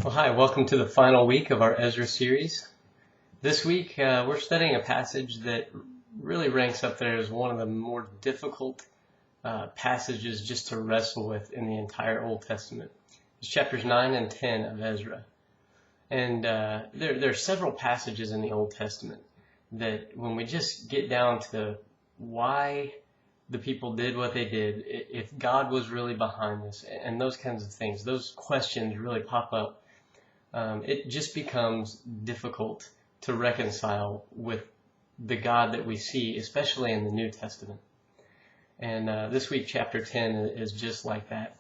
Well, hi, welcome to the final week of our Ezra series. This week, we're studying a passage that really ranks up there as one of the more difficult passages just to wrestle with in the entire Old Testament. It's chapters 9 and 10 of Ezra. And there are several passages in the Old Testament that when we just get down to why the people did what they did, if God was really behind this, and those kinds of things, those questions really pop up. It just becomes difficult to reconcile with the God that we see, especially in the New Testament. And this week, chapter 10 is just like that.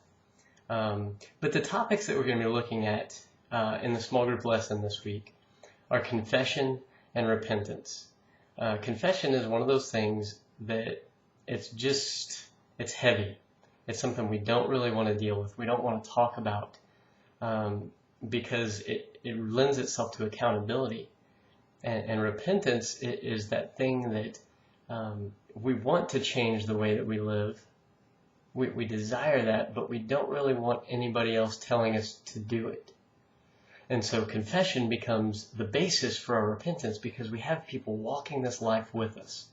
But the topics that we're going to be looking at in the small group lesson this week are confession and repentance. Confession is one of those things that it's heavy. It's something we don't really want to deal with. We don't want to talk about. Because it lends itself to accountability. And repentance is that thing that we want to change the way that we live. We desire that, but we don't really want anybody else telling us to do it. And so confession becomes the basis for our repentance because we have people walking this life with us.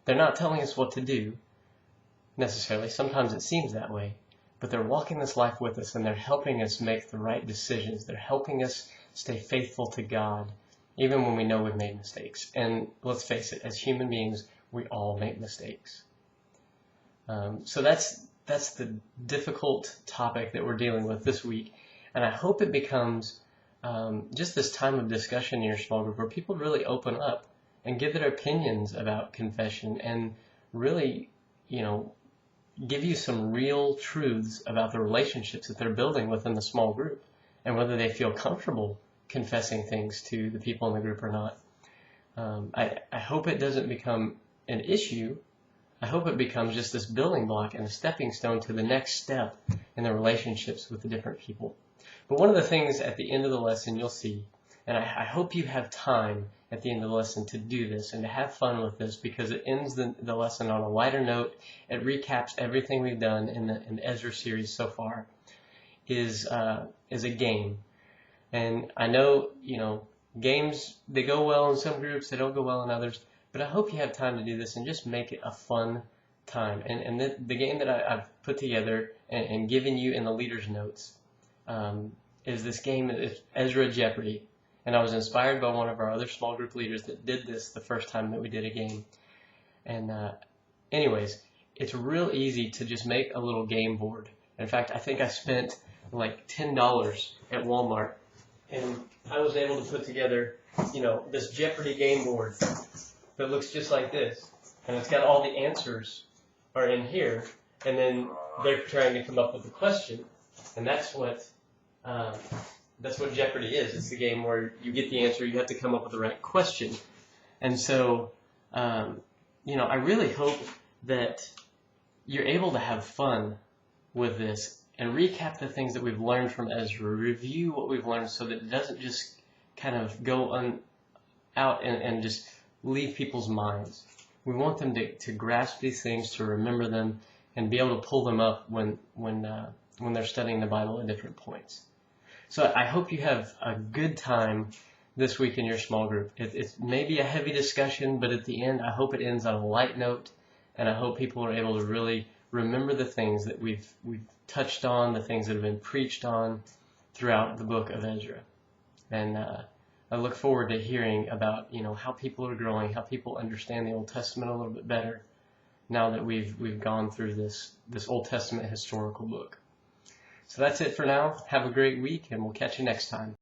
They're not telling us what to do necessarily. Sometimes it seems that way. But they're walking this life with us, and they're helping us make the right decisions. They're helping us stay faithful to God, even when we know we've made mistakes. And let's face it, as human beings, we all make mistakes. So that's the difficult topic that we're dealing with this week. And I hope it becomes just this time of discussion in your small group where people really open up and give their opinions about confession and really, give you some real truths about the relationships that they're building within the small group and whether they feel comfortable confessing things to the people in the group or not. I hope it doesn't become an issue. I hope it becomes just this building block and a stepping stone to the next step in the relationships with the different people. But one of the things at the end of the lesson you'll see, and I hope you have time at the end of the lesson to do this and to have fun with this because it ends the lesson on a lighter note. It recaps everything we've done in the Ezra series so far, is a game. And I know, games, they go well in some groups, they don't go well in others, but I hope you have time to do this and just make it a fun time. And the game that I've put together and given you in the leader's notes is this game, it's Ezra Jeopardy. And I was inspired by one of our other small group leaders that did this the first time that we did a game. And anyways, it's real easy to just make a little game board. In fact, I think I spent like $10 at Walmart. And I was able to put together, this Jeopardy game board that looks just like this. And it's got all the answers are in here. And then they're trying to come up with a question. And that's what Jeopardy is. It's the game where you get the answer, you have to come up with the right question. And so, I really hope that you're able to have fun with this and recap the things that we've learned from Ezra, review what we've learned so that it doesn't just kind of go out and just leave people's minds. We want them to grasp these things, to remember them, and be able to pull them up when they're studying the Bible at different points. So I hope you have a good time this week in your small group. It's maybe a heavy discussion, but at the end, I hope it ends on a light note, and I hope people are able to really remember the things that we've touched on, the things that have been preached on throughout the book of Ezra. And I look forward to hearing about how people are growing, how people understand the Old Testament a little bit better now that we've gone through this Old Testament historical book. So that's it for now. Have a great week, and we'll catch you next time.